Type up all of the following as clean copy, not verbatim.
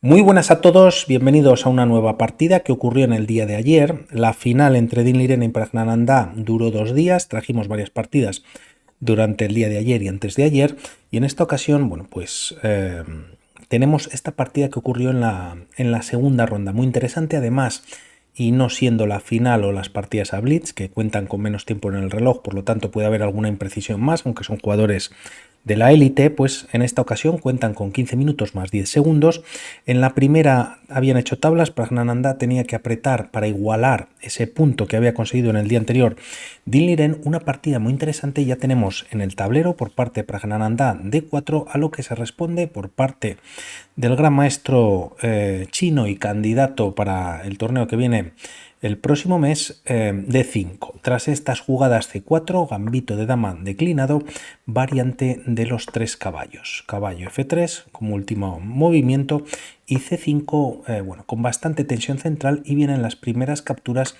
Muy buenas a todos, bienvenidos a una nueva partida que ocurrió en el día de ayer. La final entre Dean Liren y Praggnanandhaa duró 2 días, trajimos varias partidas durante el día de ayer y antes de ayer, y en esta ocasión, bueno, pues tenemos esta partida que ocurrió en la segunda ronda, muy interesante además, y no siendo la final o las partidas a Blitz, que cuentan con menos tiempo en el reloj, por lo tanto puede haber alguna imprecisión más, aunque son jugadores de la élite, pues en esta ocasión cuentan con 15 minutos más 10 segundos. En la primera habían hecho tablas, Praggnanandhaa tenía que apretar para igualar ese punto que había conseguido en el día anterior Dean Liren. Una partida muy interesante, ya tenemos en el tablero por parte de Praggnanandhaa D4, a lo que se responde por parte del gran maestro chino y candidato para el torneo que viene el próximo mes, D5. Tras estas jugadas C4, gambito de dama declinado, variante de los 3 caballos. Caballo F3 como último movimiento y C5, bueno, con bastante tensión central, y vienen las primeras capturas,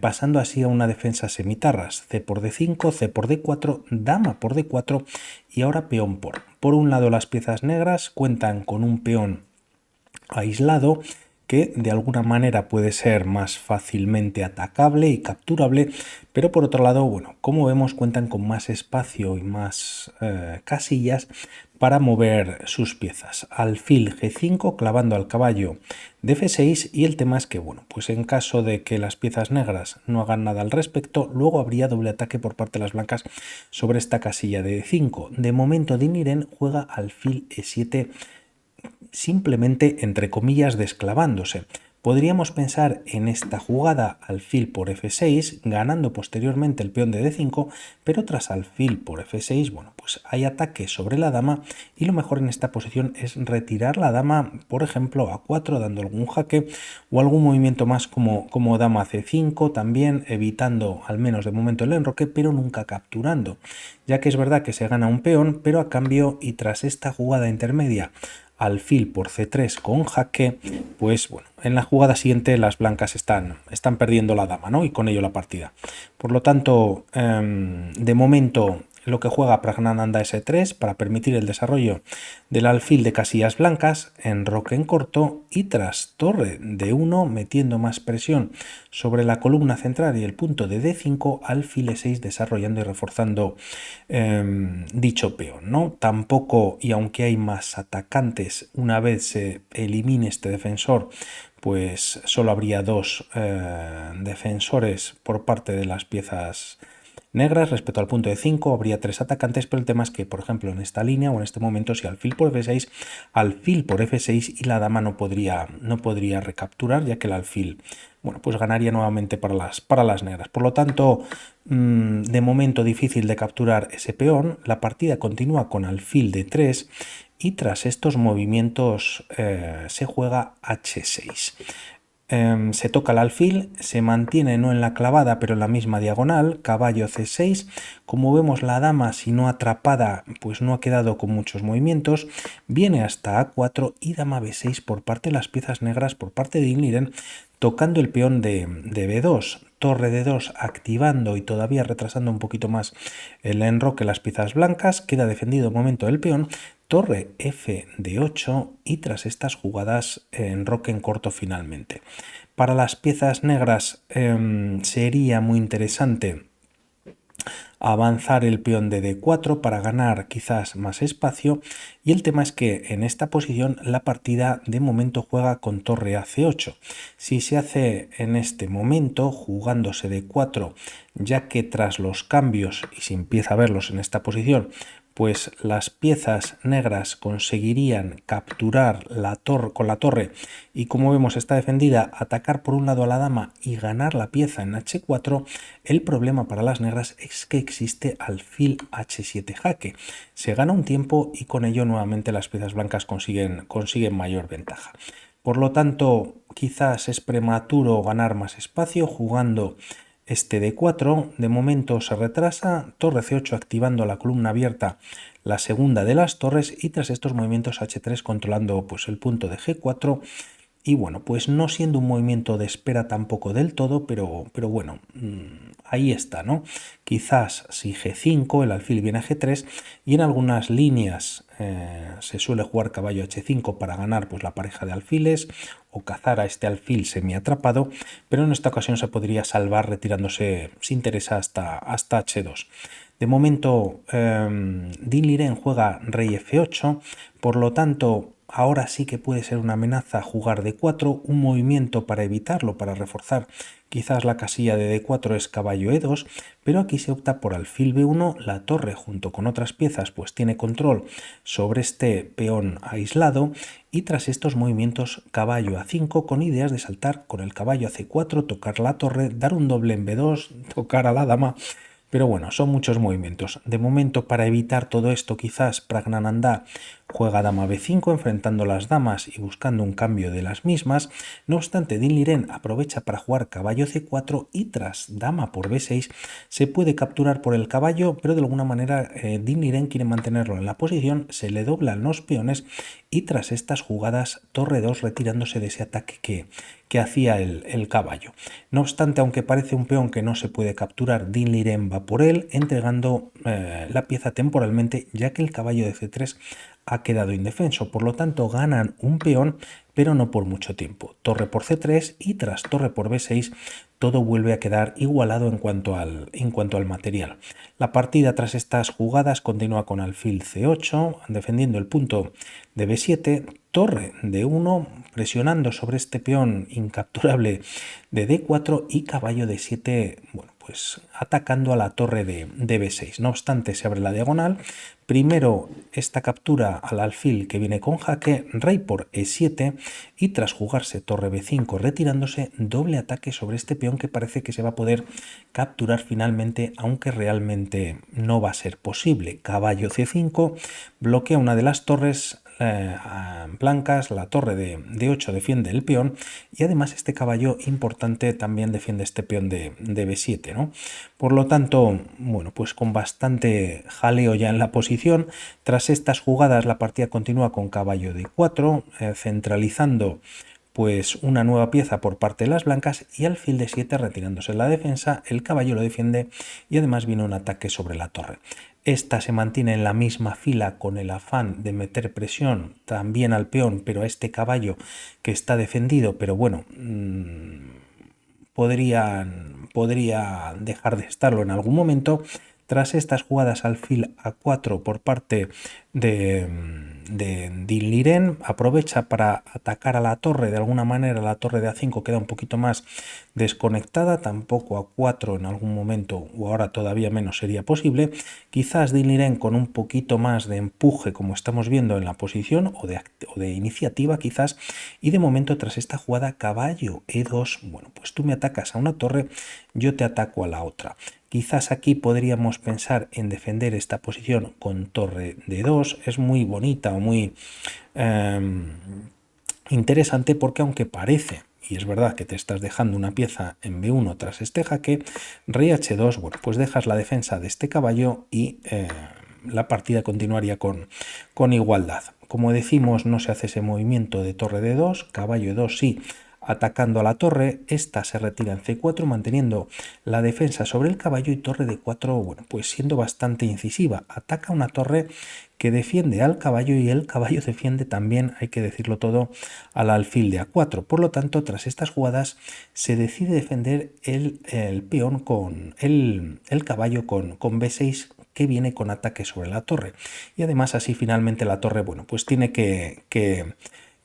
pasando así a una defensa semitarras. C por D5, C por D4, dama por D4 y ahora peón por. Por un lado, las piezas negras cuentan con un peón aislado que de alguna manera puede ser más fácilmente atacable y capturable, pero por otro lado, bueno, como vemos, cuentan con más espacio y más casillas para mover sus piezas. Alfil G5 clavando al caballo de F6, y el tema es que, bueno, pues en caso de que las piezas negras no hagan nada al respecto, luego habría doble ataque por parte de las blancas sobre esta casilla de D5. De momento, Dean Liren juega alfil E7, simplemente entre comillas desclavándose. Podríamos pensar en esta jugada alfil por F6, ganando posteriormente el peón de D5, pero tras alfil por F6, bueno, pues hay ataque sobre la dama, y lo mejor en esta posición es retirar la dama, por ejemplo, a 4, dando algún jaque o algún movimiento más como dama C5, también evitando al menos de momento el enroque, pero nunca capturando, ya que es verdad que se gana un peón, pero a cambio, y tras esta jugada intermedia alfil por C3 con jaque, pues bueno, en la jugada siguiente las blancas están perdiendo la dama, ¿no? Y con ello la partida. Por lo tanto, de momento lo que juega Praggnanandhaa es E3 para permitir el desarrollo del alfil de casillas blancas, enroque en corto, y tras torre D1, metiendo más presión sobre la columna central y el punto de D5, alfil E6 desarrollando y reforzando dicho peón, ¿no? Tampoco, y aunque hay más atacantes, una vez se elimine este defensor, pues solo habría 2 defensores por parte de las piezas negras. Respecto al punto de 5 habría 3 atacantes, pero el tema es que, por ejemplo, en esta línea o en este momento, si alfil por F6, alfil por F6 y la dama no podría recapturar, ya que el alfil, bueno, pues ganaría nuevamente para las negras. Por lo tanto, de momento difícil de capturar ese peón. La partida continúa con alfil de 3, y tras estos movimientos se juega H6. Se toca el alfil, se mantiene no en la clavada pero en la misma diagonal, caballo C6. Como vemos, la dama, si no atrapada, pues no ha quedado con muchos movimientos, viene hasta A4 y dama B6 por parte de las piezas negras, por parte de Dean Liren, tocando el peón de B2, torre de 2 activando y todavía retrasando un poquito más el enroque las piezas blancas. Queda defendido un momento el peón, torre F de 8, y tras estas jugadas enroque en corto finalmente. Para las piezas negras sería muy interesante avanzar el peón de D4 para ganar quizás más espacio, y el tema es que en esta posición la partida de momento juega con torre a C8. Si se hace en este momento jugándose D4, ya que tras los cambios, y se empieza a verlos en esta posición, pues las piezas negras conseguirían capturar la torre con la torre, y como vemos está defendida, atacar por un lado a la dama y ganar la pieza en H4. El problema para las negras es que existe alfil H7 jaque. Se gana un tiempo y con ello nuevamente las piezas blancas consiguen mayor ventaja. Por lo tanto, quizás es prematuro ganar más espacio jugando este D4. De momento se retrasa, torre C8 activando la columna abierta, la segunda de las torres, y tras estos movimientos H3 controlando pues el punto de G4, y bueno, pues no siendo un movimiento de espera tampoco del todo, pero bueno, ahí está, ¿no? Quizás si G5, el alfil viene a G3 y en algunas líneas se suele jugar caballo H5 para ganar pues la pareja de alfiles o cazar a este alfil semiatrapado, pero en esta ocasión se podría salvar retirándose sin interés hasta H2. De momento, Din Liren juega rey F8, por lo tanto, ahora sí que puede ser una amenaza jugar D4, un movimiento para evitarlo, para reforzar quizás la casilla de D4 es caballo E2, pero aquí se opta por alfil B1, la torre junto con otras piezas pues tiene control sobre este peón aislado y tras estos movimientos caballo A5 con ideas de saltar con el caballo a C4, tocar la torre, dar un doble en B2, tocar a la dama. Pero bueno, son muchos movimientos. De momento, para evitar todo esto, quizás Praggnanandhaa juega dama b5 enfrentando las damas y buscando un cambio de las mismas. No obstante, Din Liren aprovecha para jugar caballo c4 y tras dama por b6 se puede capturar por el caballo, pero de alguna manera Din Liren quiere mantenerlo en la posición, se le doblan los peones y tras estas jugadas torre 2 retirándose de ese ataque que hacía el caballo. No obstante, aunque parece un peón que no se puede capturar, Din Liren va por él, entregando la pieza temporalmente, ya que el caballo de C3 ha quedado indefenso. Por lo tanto, ganan un peón, pero no por mucho tiempo. Torre por C3 y tras torre por B6, todo vuelve a quedar igualado en cuanto al material. La partida tras estas jugadas continúa con alfil C8, defendiendo el punto de B7, torre D1, presionando sobre este peón incapturable de D4 y caballo D7, bueno, pues atacando a la torre de B6. No obstante, se abre la diagonal. Primero esta captura al alfil que viene con jaque, rey por E7 y tras jugarse torre B5 retirándose, doble ataque sobre este peón que parece que se va a poder capturar finalmente, aunque realmente no va a ser posible. Caballo C5 bloquea una de las torres blancas, la torre de D8 defiende el peón y además este caballo importante también defiende este peón de B7, ¿no? Por lo tanto, bueno, pues con bastante jaleo ya en la posición, tras estas jugadas la partida continúa con caballo D4, centralizando pues una nueva pieza por parte de las blancas y alfil de 7 retirándose en la defensa, el caballo lo defiende y además viene un ataque sobre la torre. Esta se mantiene en la misma fila con el afán de meter presión también al peón, pero a este caballo que está defendido, pero bueno, podría dejar de estarlo en algún momento. Tras estas jugadas alfil A4 por parte de Din Liren, aprovecha para atacar a la torre, de alguna manera la torre de A5 queda un poquito más desconectada, tampoco A4 en algún momento o ahora todavía menos sería posible. Quizás Din Liren con un poquito más de empuje como estamos viendo en la posición o de iniciativa quizás, y de momento tras esta jugada caballo E2, bueno, pues tú me atacas a una torre, yo te ataco a la otra. Quizás aquí podríamos pensar en defender esta posición con torre de 2. Es muy bonita o muy interesante porque aunque parece, y es verdad que te estás dejando una pieza en B1 tras este jaque, rey H2, bueno, pues dejas la defensa de este caballo y la partida continuaría con igualdad. Como decimos, no se hace ese movimiento de torre de 2, caballo de 2 sí, atacando a la torre, esta se retira en C4 manteniendo la defensa sobre el caballo y torre de 4, bueno, pues siendo bastante incisiva, ataca una torre que defiende al caballo y el caballo defiende también, hay que decirlo todo, al alfil de A4. Por lo tanto, tras estas jugadas se decide defender el peón con el caballo con B6 que viene con ataque sobre la torre y además así finalmente la torre, bueno, pues tiene que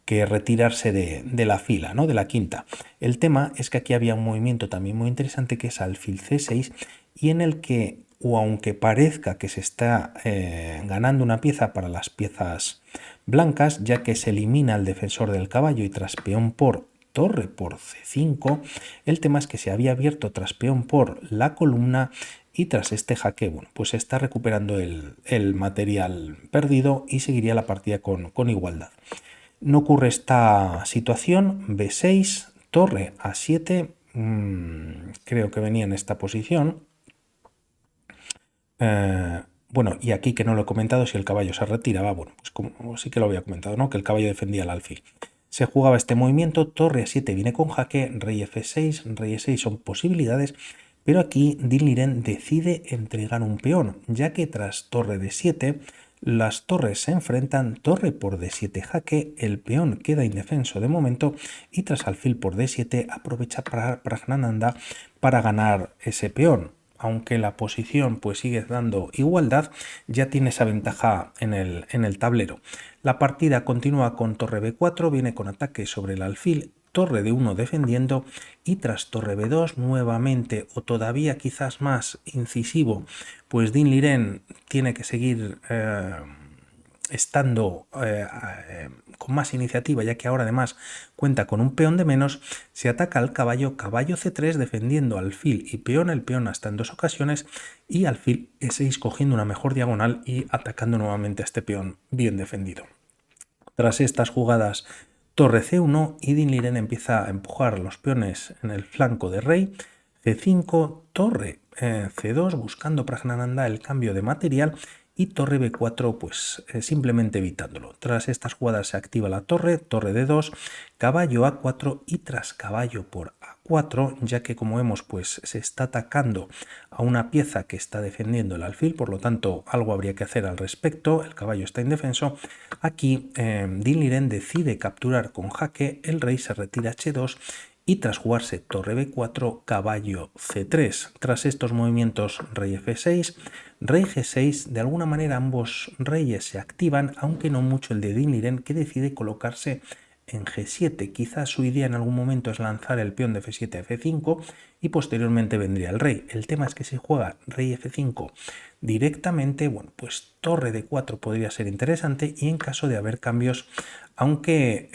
retirarse de la fila, ¿no? De la quinta. El tema es que aquí había un movimiento también muy interesante que es alfil C6 y en el que, o aunque parezca que se está ganando una pieza para las piezas blancas, ya que se elimina el defensor del caballo y tras peón por torre por C5, el tema es que se había abierto tras peón por la columna y tras este jaque, bueno, pues se está recuperando el material perdido y seguiría la partida con igualdad. No ocurre esta situación, B6, torre A7, creo que venía en esta posición. Bueno, y aquí que no lo he comentado, si el caballo se retiraba, bueno, pues como sí que lo había comentado, ¿no? Que el caballo defendía el alfil. se jugaba este movimiento, torre a7 viene con jaque, rey f6, rey e6 son posibilidades, pero aquí Dinh Liren decide entregar un peón, ya que tras torre d7 las torres se enfrentan, torre por d7 jaque, el peón queda indefenso de momento y tras alfil por d7 aprovecha Praggnanandhaa para ganar ese peón. Aunque la posición pues sigue dando igualdad, ya tiene esa ventaja en el tablero. La partida continúa con torre b4, viene con ataque sobre el alfil, torre d1 defendiendo y tras torre b2 nuevamente o todavía quizás más incisivo, pues Dinh Liren tiene que seguir estando con más iniciativa, ya que ahora además cuenta con un peón de menos, se ataca al caballo, caballo c3 defendiendo alfil y peón, el peón hasta en 2 ocasiones, y alfil e6 cogiendo una mejor diagonal y atacando nuevamente a este peón bien defendido. Tras estas jugadas, torre c1 y Dinh Liren empieza a empujar los peones en el flanco de rey, c5, torre c2 buscando Praggnanandhaa el cambio de material y torre b4 pues simplemente evitándolo. Tras estas jugadas se activa la torre, torre d2, caballo a4 y tras caballo por a4, ya que como vemos pues se está atacando a una pieza que está defendiendo el alfil, por lo tanto algo habría que hacer al respecto, el caballo está indefenso. Aquí Dinh Liren decide capturar con jaque, el rey se retira h2 y tras jugarse torre b4, caballo c3. Tras estos movimientos rey f6, rey g6, de alguna manera ambos reyes se activan, aunque no mucho el de Dinh Liren, que decide colocarse en g7. Quizás su idea en algún momento es lanzar el peón de f7 a f5 y posteriormente vendría el rey. El tema es que si juega rey f5 directamente, bueno, pues torre d4 podría ser interesante y en caso de haber cambios, aunque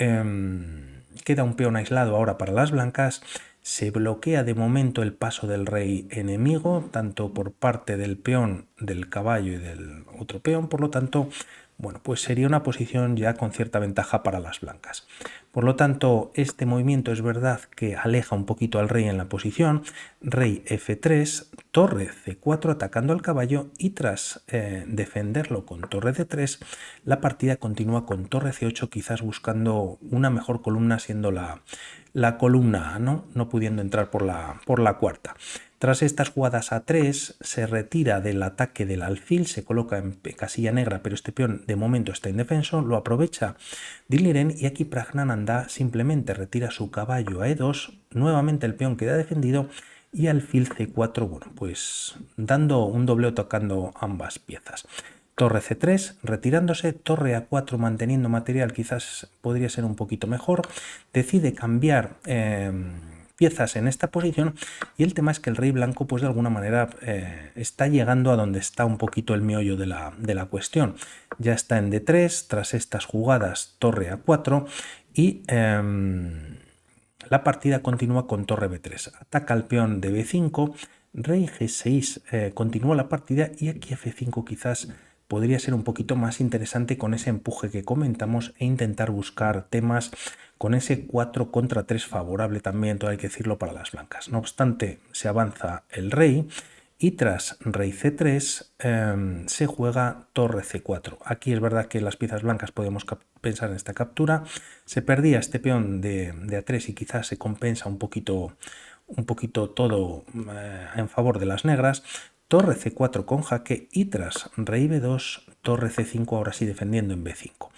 queda un peón aislado ahora para las blancas, se bloquea de momento el paso del rey enemigo, tanto por parte del peón, del caballo y del otro peón, por lo tanto, bueno, pues sería una posición ya con cierta ventaja para las blancas. Por lo tanto, este movimiento es verdad que aleja un poquito al rey en la posición, rey f3, torre c4 atacando al caballo y tras defenderlo con torre d3, la partida continúa con torre c8, quizás buscando una mejor columna siendo la columna A, no pudiendo entrar por la cuarta. Tras estas jugadas a3 se retira del ataque del alfil, se coloca en casilla negra, pero este peón de momento está indefenso, lo aprovecha Dinh Liren y aquí Praggnanandhaa simplemente retira su caballo a e2, nuevamente el peón queda defendido y alfil c4, bueno, pues dando un dobleo tocando ambas piezas. Torre c3 retirándose, torre a4 manteniendo material, quizás podría ser un poquito mejor, decide cambiar piezas en esta posición y el tema es que el rey blanco pues de alguna manera está llegando a donde está un poquito el meollo de la cuestión. Ya está en d3 tras estas jugadas torre a4 y la partida continúa con torre b3. Ataca al peón de b5, rey g6 continúa la partida y aquí f5 quizás podría ser un poquito más interesante con ese empuje que comentamos e intentar buscar temas con ese 4 contra 3 favorable también, todo hay que decirlo, para las blancas. No obstante, se avanza el rey y tras rey c3 se juega torre c4. Aquí es verdad que las piezas blancas podemos pensar en esta captura. Se perdía este peón de a3 y quizás se compensa un poquito todo en favor de las negras. Torre c4 con jaque y tras rey b2, torre c5 ahora sí defendiendo en b5.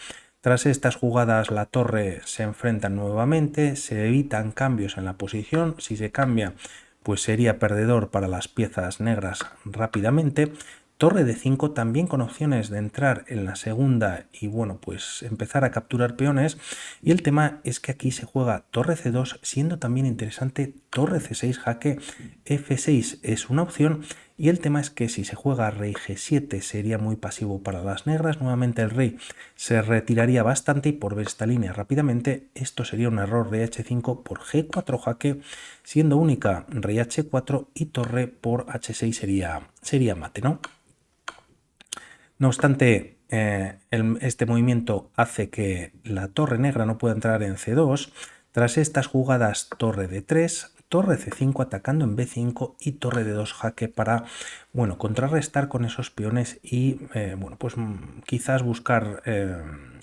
Tras estas jugadas la torre se enfrenta nuevamente, se evitan cambios en la posición, si se cambia pues sería perdedor para las piezas negras rápidamente. Torre de 5 también con opciones de entrar en la segunda y bueno pues empezar a capturar peones, y el tema es que aquí se juega torre c2 siendo también interesante torre c6 jaque, f6 es una opción y el tema es que si se juega rey g7 sería muy pasivo para las negras, nuevamente el rey se retiraría bastante y por ver esta línea rápidamente esto sería un error rey h5 por g4 jaque siendo única rey h4 y torre por h6 sería mate, ¿no? No obstante, este movimiento hace que la torre negra no pueda entrar en c2. Tras estas jugadas torre d3, torre c5 atacando en b5 y torre d2 jaque para, bueno, contrarrestar con esos peones y, bueno, pues quizás buscar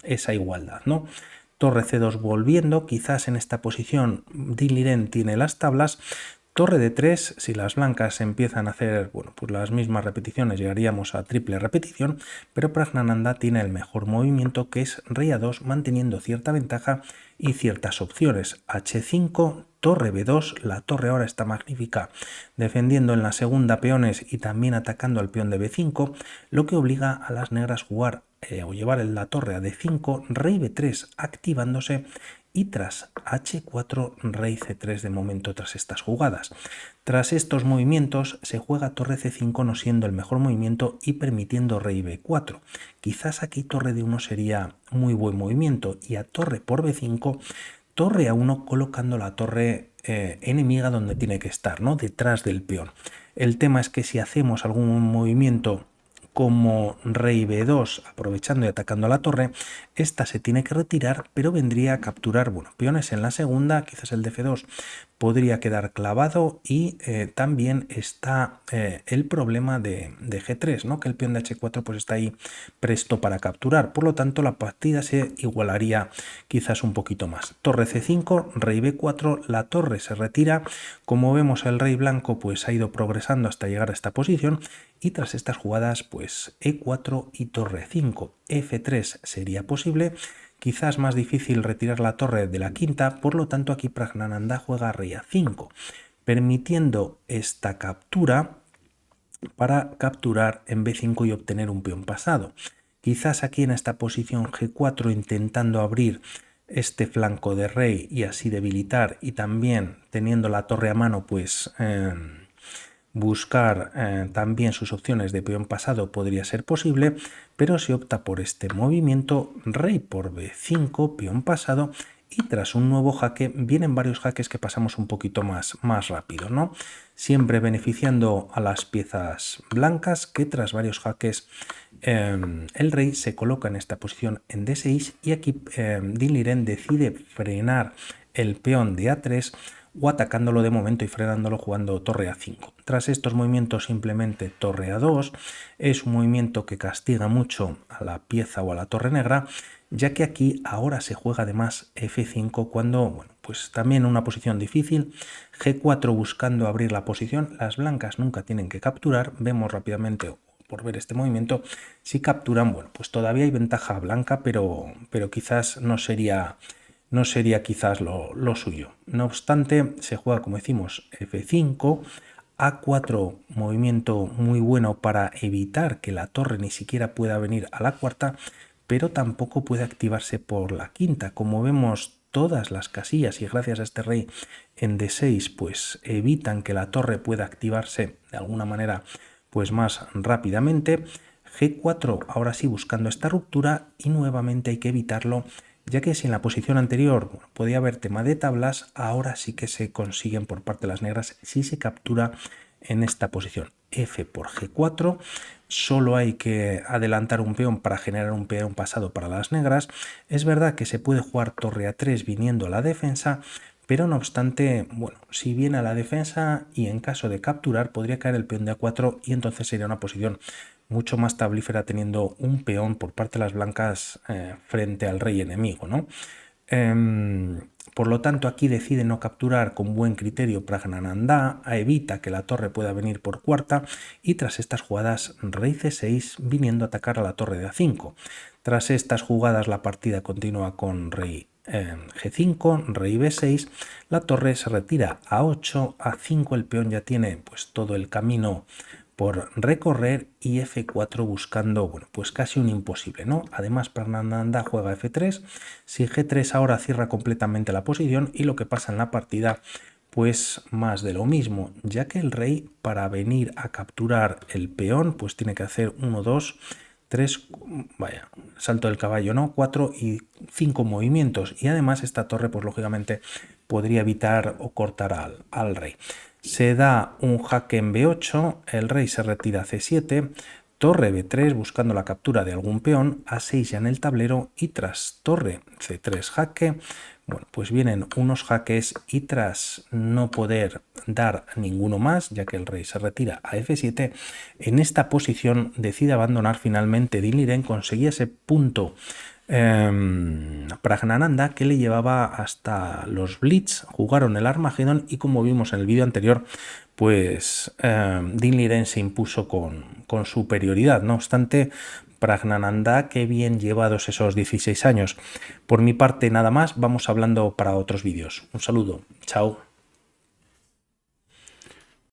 esa igualdad, ¿no? torre C2 volviendo, quizás en esta posición Din Liren tiene las tablas. Torre de 3, si las blancas empiezan a hacer pues las mismas repeticiones, llegaríamos a triple repetición, pero Praggnanandhaa tiene el mejor movimiento, que es rey a2, manteniendo cierta ventaja y ciertas opciones. H5, torre B2, la torre ahora está magnífica, defendiendo en la segunda peones y también atacando al peón de B5, lo que obliga a las negras a jugar o llevar la torre a D5, rey B3 activándose, y tras H4, rey C3 de momento tras estas jugadas. Tras estos movimientos se juega torre C5, no siendo el mejor movimiento y permitiendo rey B4. Quizás aquí torre D1 sería muy buen movimiento, y a torre por B5, torre A1 colocando la torre enemiga donde tiene que estar, ¿no? Detrás del peón. El tema es que si hacemos algún movimiento como rey B2, aprovechando y atacando a la torre, esta se tiene que retirar, pero vendría a capturar, peones en la segunda, quizás el de F2 podría quedar clavado, y también está el problema de G3, ¿no? Que el peón de H4 pues está ahí presto para capturar, por lo tanto la partida se igualaría quizás un poquito más. Torre C5, rey B4, la torre se retira, como vemos el rey blanco pues ha ido progresando hasta llegar a esta posición, y tras estas jugadas pues E4 y torre 5, F3 sería posible. Quizás más difícil retirar la torre de la quinta, por lo tanto aquí Praggnanandhaa juega rey A5, permitiendo esta captura para capturar en B5 y obtener un peón pasado. Quizás aquí en esta posición G4, intentando abrir este flanco de rey y así debilitar, y también teniendo la torre a mano pues buscar también sus opciones de peón pasado podría ser posible, pero se opta por este movimiento, rey por B5, peón pasado, y tras un nuevo jaque vienen varios jaques que pasamos un poquito más rápido, ¿no? Siempre beneficiando a las piezas blancas, que tras varios jaques el rey se coloca en esta posición en D6, y aquí Din Liren decide frenar el peón de A3, o atacándolo de momento y frenándolo jugando torre A5. Tras estos movimientos simplemente torre A2, es un movimiento que castiga mucho a la pieza o a la torre negra, ya que aquí ahora se juega además F5 cuando, pues también una posición difícil, G4 buscando abrir la posición, las blancas nunca tienen que capturar, vemos rápidamente por ver este movimiento, si capturan, pues todavía hay ventaja blanca, pero quizás no sería quizás lo suyo. No obstante, se juega, como decimos, F5, A4, movimiento muy bueno para evitar que la torre ni siquiera pueda venir a la cuarta, pero tampoco puede activarse por la quinta. Como vemos, todas las casillas, y gracias a este rey en D6, pues evitan que la torre pueda activarse de alguna manera pues más rápidamente. G4, ahora sí buscando esta ruptura, y nuevamente hay que evitarlo, ya que si en la posición anterior podía haber tema de tablas, ahora sí que se consiguen por parte de las negras si se captura en esta posición. F por G4, solo hay que adelantar un peón para generar un peón pasado para las negras. Es verdad que se puede jugar torre A3 viniendo a la defensa, pero no obstante, si viene a la defensa y en caso de capturar podría caer el peón de A4, y entonces sería una posición mucho más tablífera teniendo un peón por parte de las blancas frente al rey enemigo, ¿no? Por lo tanto, aquí decide no capturar con buen criterio Praggnanandhaa, evita que la torre pueda venir por cuarta, y tras estas jugadas rey C6 viniendo a atacar a la torre de A5. Tras estas jugadas la partida continúa con rey G5, rey B6, la torre se retira a 8, A5 el peón ya tiene pues todo el camino por recorrer, y F4 buscando, pues casi un imposible, ¿no? Además, Praggnanandhaa juega F3, si G3 ahora cierra completamente la posición, y lo que pasa en la partida, pues más de lo mismo, ya que el rey para venir a capturar el peón, pues tiene que hacer 1, 2, 3, salto del caballo, ¿no? 4 y 5 movimientos, y además esta torre, pues lógicamente podría evitar o cortar al rey. Se da un jaque en B8, el rey se retira a C7, torre B3 buscando la captura de algún peón, A6 ya en el tablero, y tras torre C3 jaque, pues vienen unos jaques, y tras no poder dar ninguno más, ya que el rey se retira a F7, en esta posición decide abandonar finalmente Din Liren, conseguía ese punto Praggnanandha, que le llevaba hasta los Blitz. Jugaron el Armageddon y, como vimos en el vídeo anterior, pues Dinliren se impuso con superioridad. No obstante, Praggnanandha, qué bien llevados esos 16 años. Por mi parte, nada más. Vamos hablando para otros vídeos. Un saludo. Chao.